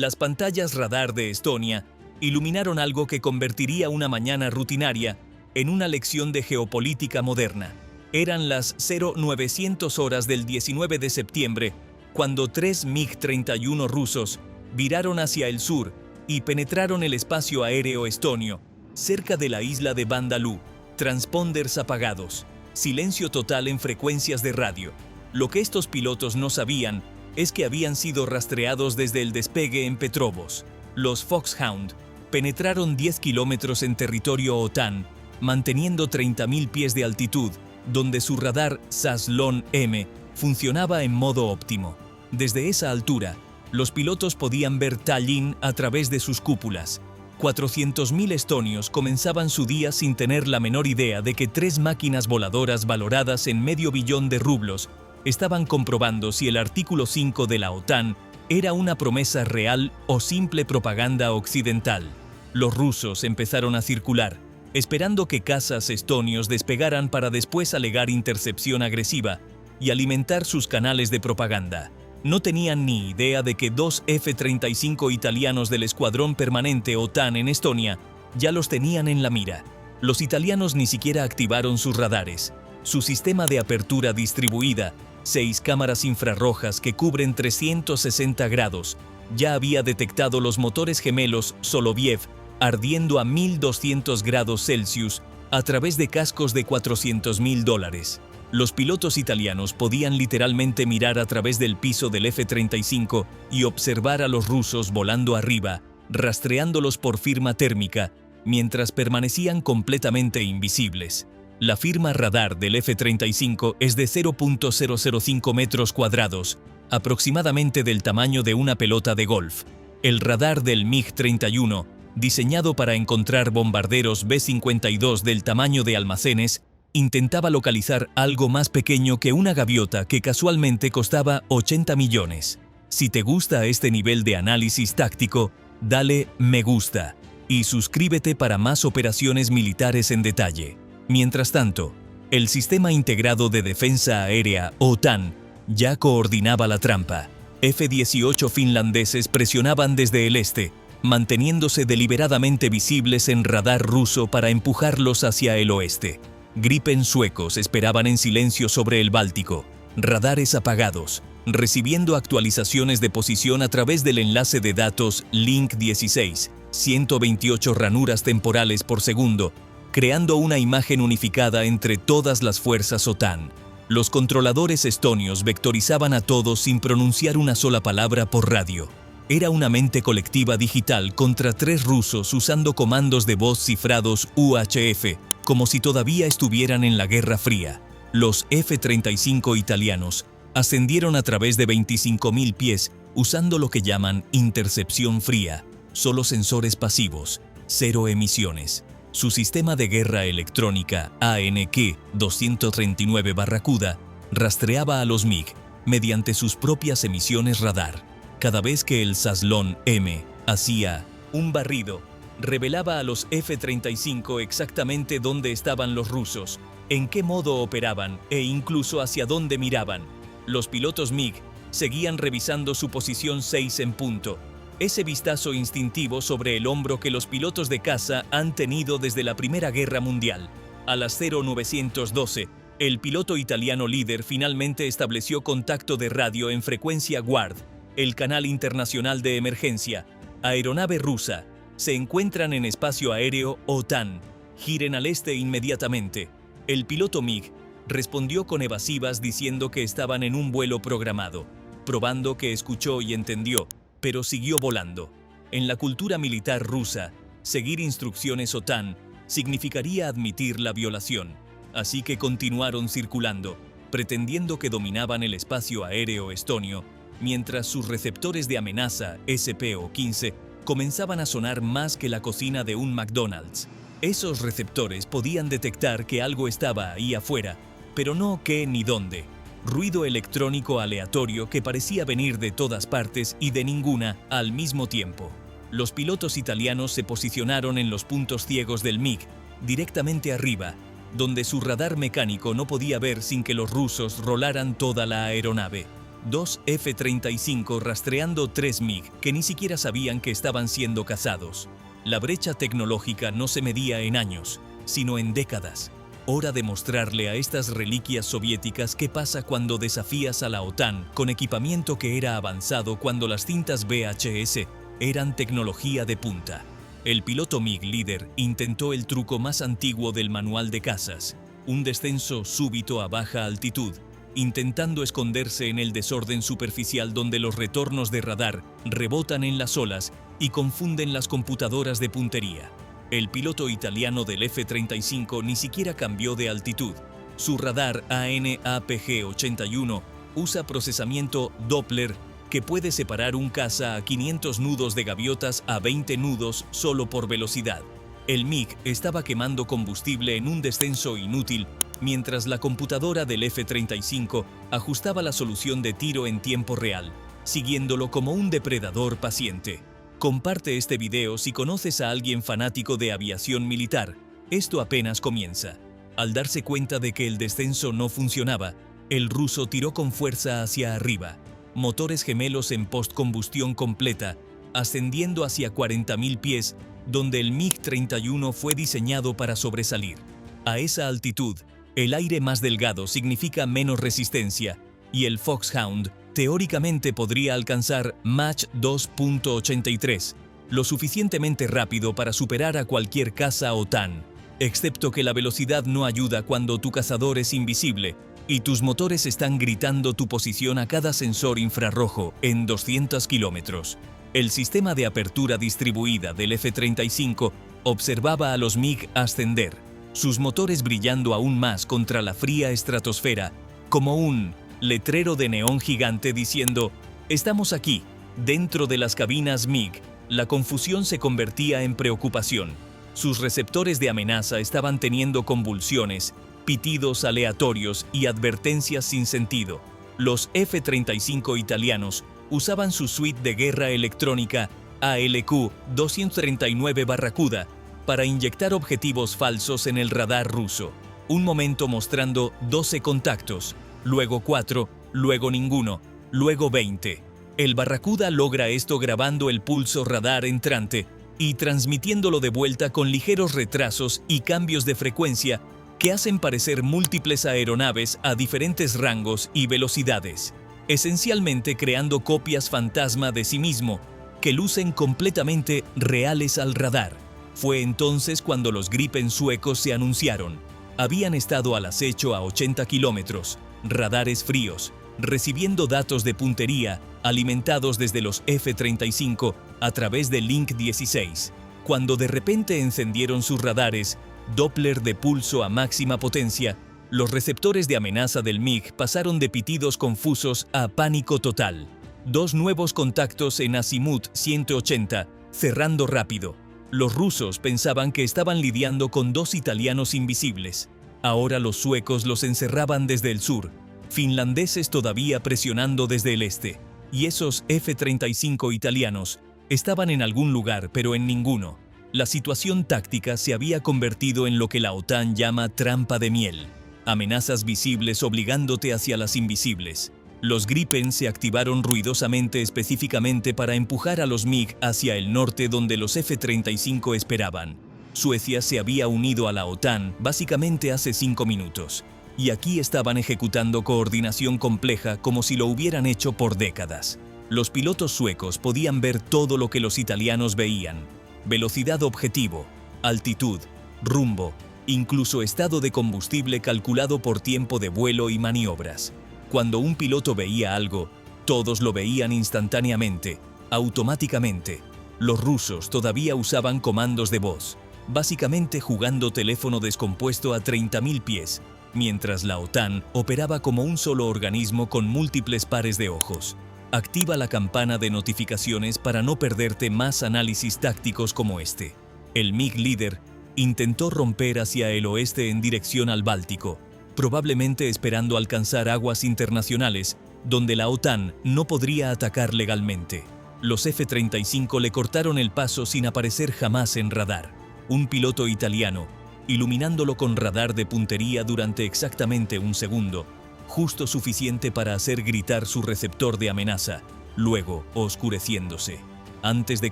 Las pantallas radar de Estonia iluminaron algo que convertiría una mañana rutinaria en una lección de geopolítica moderna. Eran las 0900 horas del 19 de septiembre, cuando 3 MiG-31 rusos viraron hacia el sur y penetraron el espacio aéreo estonio, cerca de la isla de Bandalú. Transponders apagados, silencio total en frecuencias de radio. Lo que estos pilotos no sabían es que habían sido rastreados desde el despegue en Petrovos. Los Foxhound penetraron 10 kilómetros en territorio OTAN, manteniendo 30.000 pies de altitud, donde su radar Saslon-M funcionaba en modo óptimo. Desde esa altura, los pilotos podían ver Tallinn a través de sus cúpulas. 400.000 estonios comenzaban su día sin tener la menor idea de que 3 máquinas voladoras valoradas en $500 millones estaban comprobando si el artículo 5 de la OTAN era una promesa real o simple propaganda occidental. Los rusos empezaron a circular, esperando que cazas estonios despegaran para después alegar intercepción agresiva y alimentar sus canales de propaganda. No tenían ni idea de que 2 F-35 italianos del Escuadrón Permanente OTAN en Estonia ya los tenían en la mira. Los italianos ni siquiera activaron sus radares. Su sistema de apertura distribuida, 6 cámaras infrarrojas que cubren 360 grados, ya había detectado los motores gemelos Soloviev ardiendo a 1200 grados Celsius a través de cascos de $400.000. Los pilotos italianos podían literalmente mirar a través del piso del F-35 y observar a los rusos volando arriba, rastreándolos por firma térmica, mientras permanecían completamente invisibles. La firma radar del F-35 es de 0.005 metros cuadrados, aproximadamente del tamaño de una pelota de golf. El radar del MiG-31, diseñado para encontrar bombarderos B-52 del tamaño de almacenes, intentaba localizar algo más pequeño que una gaviota que casualmente costaba 80 millones. Si te gusta este nivel de análisis táctico, dale me gusta y suscríbete para más operaciones militares en detalle. Mientras tanto, el Sistema Integrado de Defensa Aérea, OTAN, ya coordinaba la trampa. F-18 finlandeses presionaban desde el este, manteniéndose deliberadamente visibles en radar ruso para empujarlos hacia el oeste. Gripen suecos esperaban en silencio sobre el Báltico, radares apagados, recibiendo actualizaciones de posición a través del enlace de datos Link 16, 128 ranuras temporales por segundo, creando una imagen unificada entre todas las fuerzas OTAN. Los controladores estonios vectorizaban a todos sin pronunciar una sola palabra por radio. Era una mente colectiva digital contra 3 rusos usando comandos de voz cifrados UHF, como si todavía estuvieran en la Guerra Fría. Los F-35 italianos ascendieron a través de 25.000 pies usando lo que llaman intercepción fría, solo sensores pasivos, 0 emisiones. Su sistema de guerra electrónica ANQ-239 Barracuda rastreaba a los MiG mediante sus propias emisiones radar. Cada vez que el Saslon-M hacía un barrido, revelaba a los F-35 exactamente dónde estaban los rusos, en qué modo operaban e incluso hacia dónde miraban. Los pilotos MiG seguían revisando su posición 6 en punto. Ese vistazo instintivo sobre el hombro que los pilotos de caza han tenido desde la Primera Guerra Mundial. A las 0912, el piloto italiano líder finalmente estableció contacto de radio en frecuencia GUARD, el canal internacional de emergencia. Aeronave rusa. Se encuentran en espacio aéreo OTAN. Giren al este inmediatamente. El piloto MiG respondió con evasivas diciendo que estaban en un vuelo programado, probando que escuchó y entendió, pero siguió volando. En la cultura militar rusa, seguir instrucciones OTAN significaría admitir la violación, así que continuaron circulando, pretendiendo que dominaban el espacio aéreo estonio, mientras sus receptores de amenaza SPO-15 comenzaban a sonar más que la cocina de un McDonald's. Esos receptores podían detectar que algo estaba ahí afuera, pero no qué ni dónde. Ruido electrónico aleatorio que parecía venir de todas partes y de ninguna al mismo tiempo. Los pilotos italianos se posicionaron en los puntos ciegos del MiG, directamente arriba, donde su radar mecánico no podía ver sin que los rusos rolaran toda la aeronave. 2 F-35 rastreando 3 MiG que ni siquiera sabían que estaban siendo cazados. La brecha tecnológica no se medía en años, sino en décadas. Hora de mostrarle a estas reliquias soviéticas qué pasa cuando desafías a la OTAN con equipamiento que era avanzado cuando las cintas VHS eran tecnología de punta. El piloto MiG líder intentó el truco más antiguo del manual de cazas, un descenso súbito a baja altitud, intentando esconderse en el desorden superficial donde los retornos de radar rebotan en las olas y confunden las computadoras de puntería. El piloto italiano del F-35 ni siquiera cambió de altitud. Su radar AN/APG-81 usa procesamiento Doppler que puede separar un caza a 500 nudos de gaviotas a 20 nudos solo por velocidad. El MiG estaba quemando combustible en un descenso inútil, mientras la computadora del F-35 ajustaba la solución de tiro en tiempo real, siguiéndolo como un depredador paciente. Comparte este video si conoces a alguien fanático de aviación militar. Esto apenas comienza. Al darse cuenta de que el descenso no funcionaba, el ruso tiró con fuerza hacia arriba. Motores gemelos en postcombustión completa, ascendiendo hacia 40.000 pies, donde el MiG-31 fue diseñado para sobresalir. A esa altitud, el aire más delgado significa menos resistencia, y el Foxhound teóricamente podría alcanzar Mach 2.83, lo suficientemente rápido para superar a cualquier caza OTAN, excepto que la velocidad no ayuda cuando tu cazador es invisible y tus motores están gritando tu posición a cada sensor infrarrojo en 200 kilómetros. El sistema de apertura distribuida del F-35 observaba a los MiG ascender, sus motores brillando aún más contra la fría estratosfera, como un letrero de neón gigante diciendo «Estamos aquí». Dentro de las cabinas MiG, la confusión se convertía en preocupación. Sus receptores de amenaza estaban teniendo convulsiones, pitidos aleatorios y advertencias sin sentido. Los F-35 italianos usaban su suite de guerra electrónica ALQ-239 Barracuda para inyectar objetivos falsos en el radar ruso. Un momento mostrando 12 contactos, luego 4, luego ninguno, luego 20. El Barracuda logra esto grabando el pulso radar entrante y transmitiéndolo de vuelta con ligeros retrasos y cambios de frecuencia que hacen parecer múltiples aeronaves a diferentes rangos y velocidades, esencialmente creando copias fantasma de sí mismo que lucen completamente reales al radar. Fue entonces cuando los Gripen suecos se anunciaron. Habían estado al acecho a 80 kilómetros, radares fríos, recibiendo datos de puntería alimentados desde los F-35 a través de Link 16, cuando de repente encendieron sus radares Doppler de pulso a máxima potencia. Los receptores de amenaza del MiG pasaron de pitidos confusos a pánico total. 2 nuevos contactos en azimut 180, cerrando rápido. Los rusos pensaban que estaban lidiando con 2 italianos invisibles. Ahora los suecos los encerraban desde el sur, finlandeses todavía presionando desde el este, y esos F-35 italianos estaban en algún lugar pero en ninguno. La situación táctica se había convertido en lo que la OTAN llama trampa de miel. Amenazas visibles obligándote hacia las invisibles. Los Gripen se activaron ruidosamente específicamente para empujar a los MiG hacia el norte donde los F-35 esperaban. Suecia se había unido a la OTAN básicamente hace 5 minutos, y aquí estaban ejecutando coordinación compleja como si lo hubieran hecho por décadas. Los pilotos suecos podían ver todo lo que los italianos veían: velocidad objetivo, altitud, rumbo, incluso estado de combustible calculado por tiempo de vuelo y maniobras. Cuando un piloto veía algo, todos lo veían instantáneamente, automáticamente. Los rusos todavía usaban comandos de voz, básicamente jugando teléfono descompuesto a 30.000 pies, mientras la OTAN operaba como un solo organismo con múltiples pares de ojos. Activa la campana de notificaciones para no perderte más análisis tácticos como este. El MiG líder intentó romper hacia el oeste en dirección al Báltico, probablemente esperando alcanzar aguas internacionales, donde la OTAN no podría atacar legalmente. Los F-35 le cortaron el paso sin aparecer jamás en radar. Un piloto italiano, iluminándolo con radar de puntería durante exactamente un segundo, justo suficiente para hacer gritar su receptor de amenaza, luego oscureciéndose. Antes de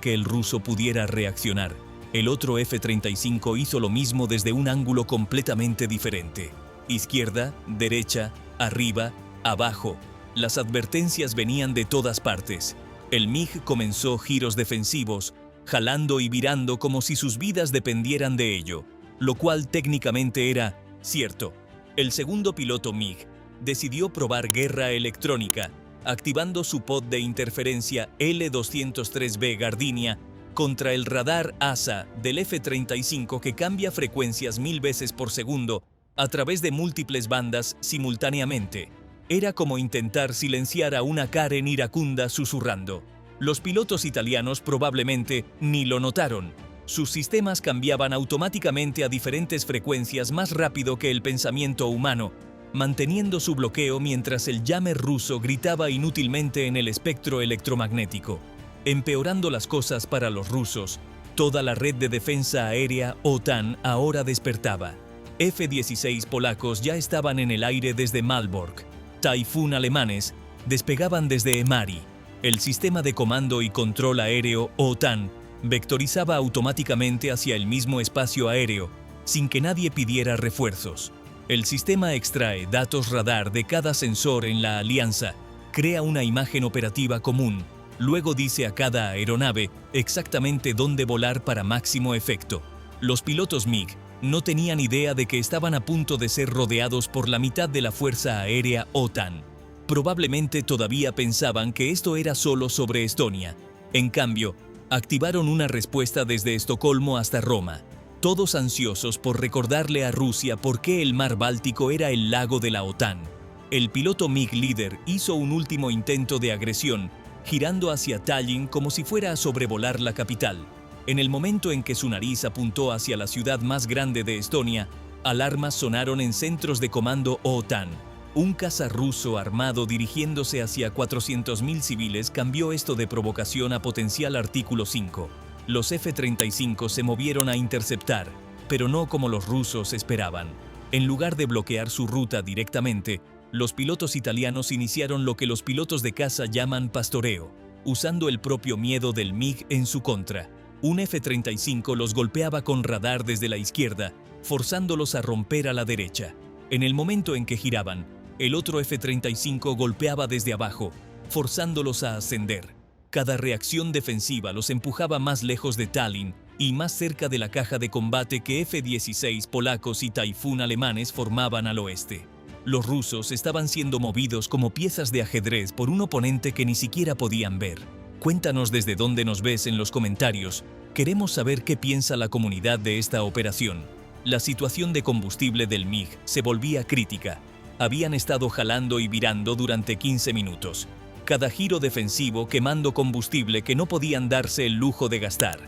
que el ruso pudiera reaccionar, el otro F-35 hizo lo mismo desde un ángulo completamente diferente. Izquierda, derecha, arriba, abajo. Las advertencias venían de todas partes. El MiG comenzó giros defensivos, jalando y virando como si sus vidas dependieran de ello, lo cual técnicamente era cierto. El segundo piloto MiG decidió probar guerra electrónica, activando su pod de interferencia L-203B Gardenia contra el radar ASA del F-35 que cambia frecuencias 1000 veces por segundo a través de múltiples bandas simultáneamente. Era como intentar silenciar a una Karen iracunda susurrando. Los pilotos italianos probablemente ni lo notaron. Sus sistemas cambiaban automáticamente a diferentes frecuencias más rápido que el pensamiento humano, manteniendo su bloqueo mientras el jammer ruso gritaba inútilmente en el espectro electromagnético. Empeorando las cosas para los rusos, toda la red de defensa aérea OTAN ahora despertaba. F-16 polacos ya estaban en el aire desde Malbork. Taifún alemanes despegaban desde Emari. El sistema de comando y control aéreo OTAN vectorizaba automáticamente hacia el mismo espacio aéreo, sin que nadie pidiera refuerzos. El sistema extrae datos radar de cada sensor en la alianza, crea una imagen operativa común, luego dice a cada aeronave exactamente dónde volar para máximo efecto. Los pilotos MiG no tenían idea de que estaban a punto de ser rodeados por la mitad de la Fuerza Aérea OTAN. Probablemente todavía pensaban que esto era solo sobre Estonia. En cambio, activaron una respuesta desde Estocolmo hasta Roma, todos ansiosos por recordarle a Rusia por qué el mar Báltico era el lago de la OTAN. El piloto MiG líder hizo un último intento de agresión, girando hacia Tallinn como si fuera a sobrevolar la capital. En el momento en que su nariz apuntó hacia la ciudad más grande de Estonia, alarmas sonaron en centros de comando OTAN. Un caza ruso armado dirigiéndose hacia 400.000 civiles cambió esto de provocación a potencial artículo 5. Los F-35 se movieron a interceptar, pero no como los rusos esperaban. En lugar de bloquear su ruta directamente, los pilotos italianos iniciaron lo que los pilotos de caza llaman pastoreo, usando el propio miedo del MiG en su contra. Un F-35 los golpeaba con radar desde la izquierda, forzándolos a romper a la derecha. En el momento en que giraban, el otro F-35 golpeaba desde abajo, forzándolos a ascender. Cada reacción defensiva los empujaba más lejos de Tallinn y más cerca de la caja de combate que F-16 polacos y Taifún alemanes formaban al oeste. Los rusos estaban siendo movidos como piezas de ajedrez por un oponente que ni siquiera podían ver. Cuéntanos desde dónde nos ves en los comentarios. Queremos saber qué piensa la comunidad de esta operación. La situación de combustible del MiG se volvía crítica. Habían estado jalando y virando durante 15 minutos. Cada giro defensivo quemando combustible que no podían darse el lujo de gastar.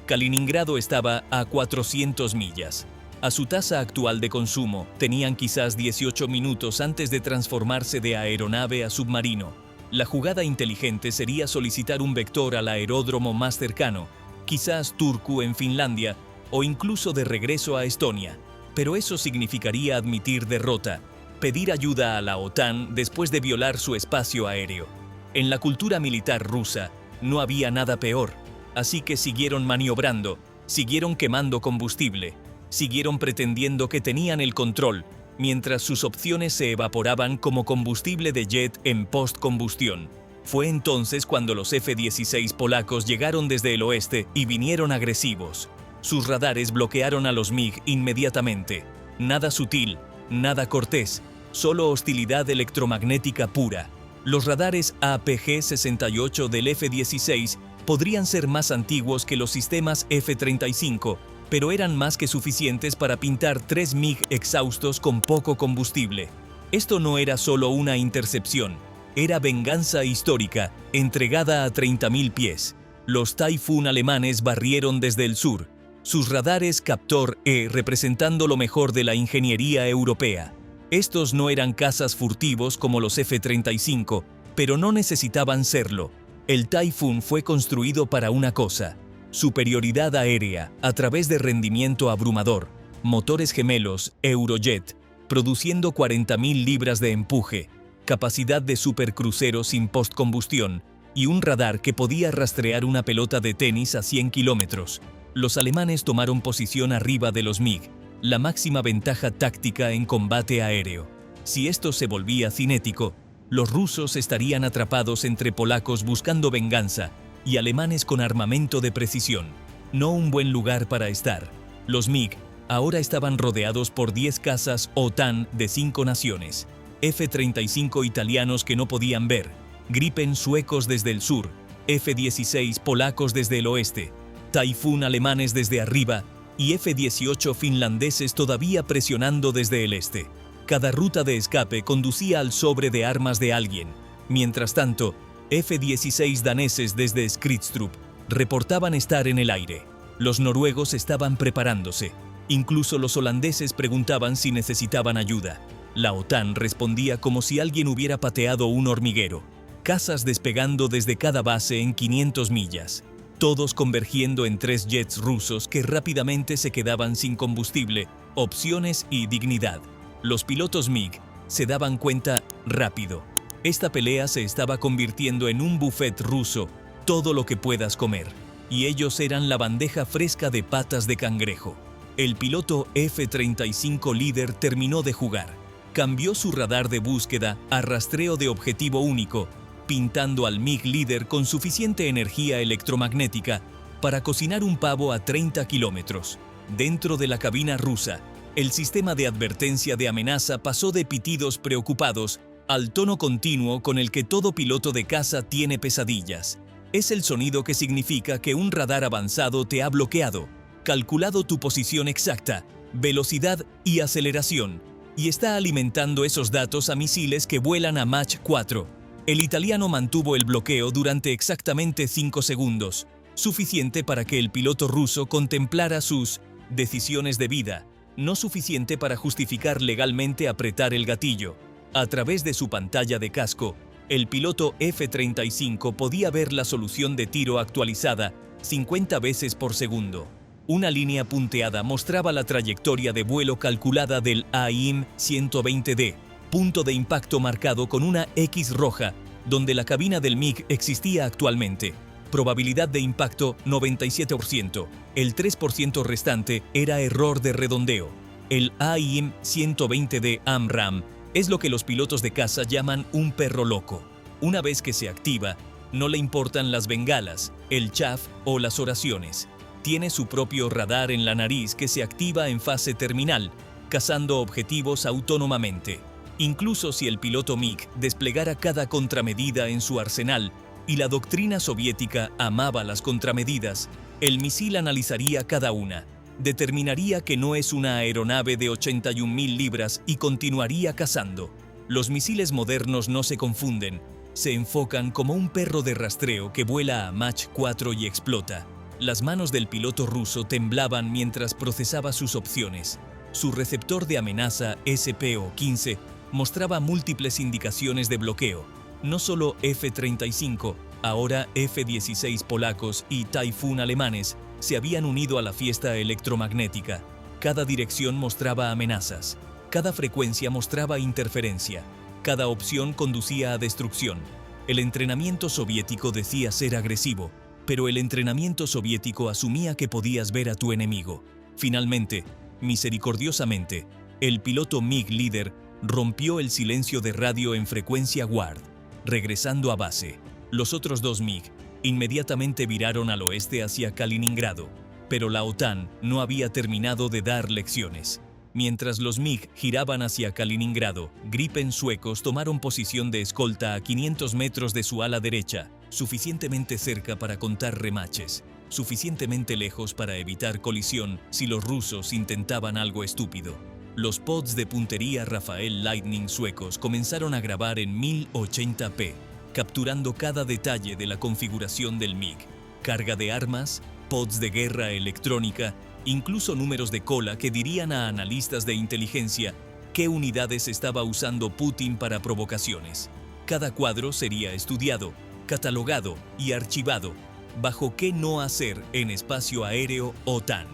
Kaliningrado estaba a 400 millas. A su tasa actual de consumo, tenían quizás 18 minutos antes de transformarse de aeronave a submarino. La jugada inteligente sería solicitar un vector al aeródromo más cercano, quizás Turku en Finlandia, o incluso de regreso a Estonia. Pero eso significaría admitir derrota, pedir ayuda a la OTAN después de violar su espacio aéreo. En la cultura militar rusa no había nada peor, así que siguieron maniobrando, siguieron quemando combustible, siguieron pretendiendo que tenían el control, mientras sus opciones se evaporaban como combustible de jet en postcombustión. Fue entonces cuando los F-16 polacos llegaron desde el oeste y vinieron agresivos. Sus radares bloquearon a los MiG inmediatamente. Nada sutil, nada cortés, solo hostilidad electromagnética pura. Los radares APG-68 del F-16 podrían ser más antiguos que los sistemas F-35, pero eran más que suficientes para pintar 3 MiG exhaustos con poco combustible. Esto no era solo una intercepción, era venganza histórica, entregada a 30.000 pies. Los Taifún alemanes barrieron desde el sur, sus radares Captor-E representando lo mejor de la ingeniería europea. Estos no eran cazas furtivos como los F-35, pero no necesitaban serlo. El Taifún fue construido para una cosa: superioridad aérea a través de rendimiento abrumador, motores gemelos, Eurojet, produciendo 40.000 libras de empuje, capacidad de supercrucero sin postcombustión y un radar que podía rastrear una pelota de tenis a 100 kilómetros. Los alemanes tomaron posición arriba de los MiG, la máxima ventaja táctica en combate aéreo. Si esto se volvía cinético, los rusos estarían atrapados entre polacos buscando venganza y alemanes con armamento de precisión. No un buen lugar para estar. Los MiG ahora estaban rodeados por 10 cazas OTAN de 5 naciones, F-35 italianos que no podían ver, Gripen suecos desde el sur, F-16 polacos desde el oeste, Typhoon alemanes desde arriba y F-18 finlandeses todavía presionando desde el este. Cada ruta de escape conducía al sobre de armas de alguien. Mientras tanto, F-16 daneses desde Skrydstrup reportaban estar en el aire. Los noruegos estaban preparándose. Incluso los holandeses preguntaban si necesitaban ayuda. La OTAN respondía como si alguien hubiera pateado un hormiguero. Cazas despegando desde cada base en 500 millas. Todos convergiendo en 3 jets rusos que rápidamente se quedaban sin combustible, opciones y dignidad. Los pilotos MiG se daban cuenta rápido. Esta pelea se estaba convirtiendo en un buffet ruso, todo lo que puedas comer. Y ellos eran la bandeja fresca de patas de cangrejo. El piloto F-35 líder terminó de jugar. Cambió su radar de búsqueda a rastreo de objetivo único, pintando al MiG líder con suficiente energía electromagnética para cocinar un pavo a 30 kilómetros. Dentro de la cabina rusa, el sistema de advertencia de amenaza pasó de pitidos preocupados al tono continuo con el que todo piloto de caza tiene pesadillas. Es el sonido que significa que un radar avanzado te ha bloqueado, calculado tu posición exacta, velocidad y aceleración, y está alimentando esos datos a misiles que vuelan a Mach 4. El italiano mantuvo el bloqueo durante exactamente 5 segundos, suficiente para que el piloto ruso contemplara sus decisiones de vida, no suficiente para justificar legalmente apretar el gatillo. A través de su pantalla de casco, el piloto F-35 podía ver la solución de tiro actualizada 50 veces por segundo. Una línea punteada mostraba la trayectoria de vuelo calculada del AIM-120D, punto de impacto marcado con una X roja, donde la cabina del MiG existía actualmente. Probabilidad de impacto 97%. El 3% restante era error de redondeo. El AIM-120D AMRAAM es lo que los pilotos de caza llaman un perro loco. Una vez que se activa, no le importan las bengalas, el chaff o las oraciones. Tiene su propio radar en la nariz que se activa en fase terminal, cazando objetivos autónomamente. Incluso si el piloto MiG desplegara cada contramedida en su arsenal, y la doctrina soviética amaba las contramedidas, el misil analizaría cada una, determinaría que no es una aeronave de 81.000 libras y continuaría cazando. Los misiles modernos no se confunden, se enfocan como un perro de rastreo que vuela a Mach 4 y explota. Las manos del piloto ruso temblaban mientras procesaba sus opciones. Su receptor de amenaza SPO-15 mostraba múltiples indicaciones de bloqueo. No solo F-35, ahora F-16 polacos y Typhoon alemanes se habían unido a la fiesta electromagnética. Cada dirección mostraba amenazas. Cada frecuencia mostraba interferencia. Cada opción conducía a destrucción. El entrenamiento soviético decía ser agresivo, pero el entrenamiento soviético asumía que podías ver a tu enemigo. Finalmente, misericordiosamente, el piloto MiG líder rompió el silencio de radio en frecuencia WARD. Regresando a base, los otros 2 MiG inmediatamente viraron al oeste hacia Kaliningrado, pero la OTAN no había terminado de dar lecciones. Mientras los MiG giraban hacia Kaliningrado, Gripen suecos tomaron posición de escolta a 500 metros de su ala derecha, suficientemente cerca para contar remaches, suficientemente lejos para evitar colisión si los rusos intentaban algo estúpido. Los pods de puntería Rafael Lightning suecos comenzaron a grabar en 1080p, capturando cada detalle de la configuración del MiG, carga de armas, pods de guerra electrónica, incluso números de cola que dirían a analistas de inteligencia qué unidades estaba usando Putin para provocaciones. Cada cuadro sería estudiado, catalogado y archivado, bajo qué no hacer en espacio aéreo OTAN.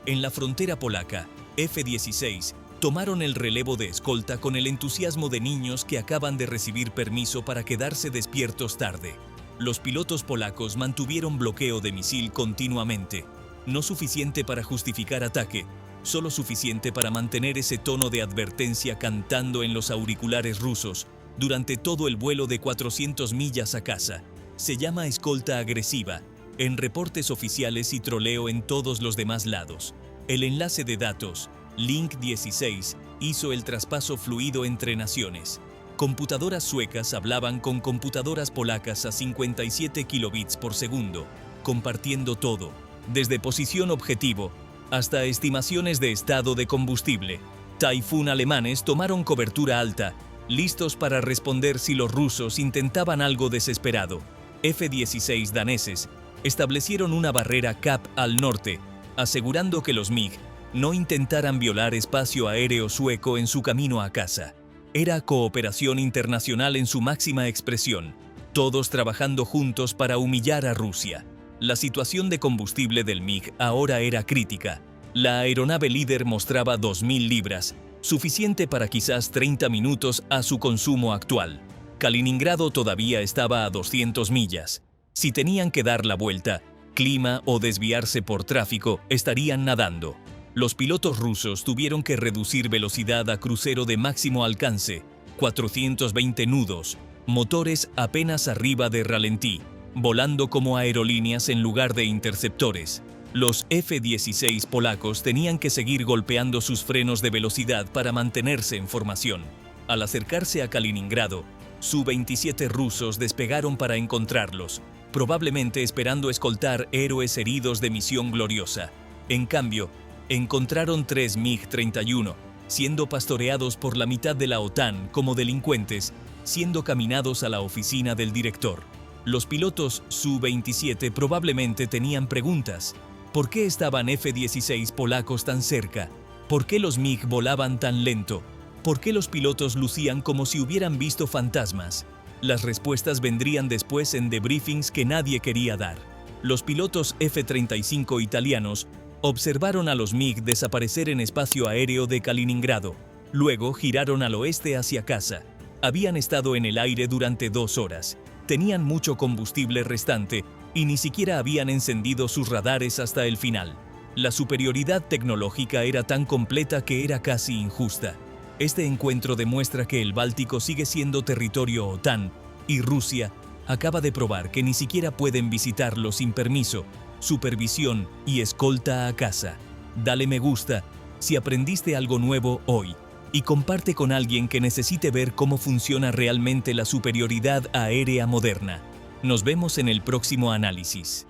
En la frontera polaca, F-16 tomaron el relevo de escolta con el entusiasmo de niños que acaban de recibir permiso para quedarse despiertos tarde. Los pilotos polacos mantuvieron bloqueo de misil continuamente, no suficiente para justificar ataque, solo suficiente para mantener ese tono de advertencia cantando en los auriculares rusos durante todo el vuelo de 400 millas a casa. Se llama escolta agresiva, en reportes oficiales y troleo en todos los demás lados. El enlace de datos, Link 16, hizo el traspaso fluido entre naciones. Computadoras suecas hablaban con computadoras polacas a 57 kilobits por segundo, compartiendo todo, desde posición objetivo hasta estimaciones de estado de combustible. Typhoon alemanes tomaron cobertura alta, listos para responder si los rusos intentaban algo desesperado. F-16 daneses establecieron una barrera CAP al norte, asegurando que los MiG no intentaran violar espacio aéreo sueco en su camino a casa. Era cooperación internacional en su máxima expresión, todos trabajando juntos para humillar a Rusia. La situación de combustible del MiG ahora era crítica. La aeronave líder mostraba 2.000 libras, suficiente para quizás 30 minutos a su consumo actual. Kaliningrado todavía estaba a 200 millas. Si tenían que dar la vuelta, clima o desviarse por tráfico, estarían nadando. Los pilotos rusos tuvieron que reducir velocidad a crucero de máximo alcance, 420 nudos, motores apenas arriba de ralentí, volando como aerolíneas en lugar de interceptores. Los F-16 polacos tenían que seguir golpeando sus frenos de velocidad para mantenerse en formación. Al acercarse a Kaliningrado, Su-27 rusos despegaron para encontrarlos, probablemente esperando escoltar héroes heridos de misión gloriosa. En cambio, encontraron 3 MiG-31, siendo pastoreados por la mitad de la OTAN como delincuentes, siendo caminados a la oficina del director. Los pilotos Su-27 probablemente tenían preguntas. ¿Por qué estaban F-16 polacos tan cerca? ¿Por qué los MiG volaban tan lento? ¿Por qué los pilotos lucían como si hubieran visto fantasmas? Las respuestas vendrían después en debriefings que nadie quería dar. Los pilotos F-35 italianos observaron a los MiG desaparecer en espacio aéreo de Kaliningrado. Luego giraron al oeste hacia casa. Habían estado en el aire durante 2 horas. Tenían mucho combustible restante y ni siquiera habían encendido sus radares hasta el final. La superioridad tecnológica era tan completa que era casi injusta. Este encuentro demuestra que el Báltico sigue siendo territorio OTAN y Rusia acaba de probar que ni siquiera pueden visitarlo sin permiso, supervisión y escolta a casa. Dale me gusta si aprendiste algo nuevo hoy y comparte con alguien que necesite ver cómo funciona realmente la superioridad aérea moderna. Nos vemos en el próximo análisis.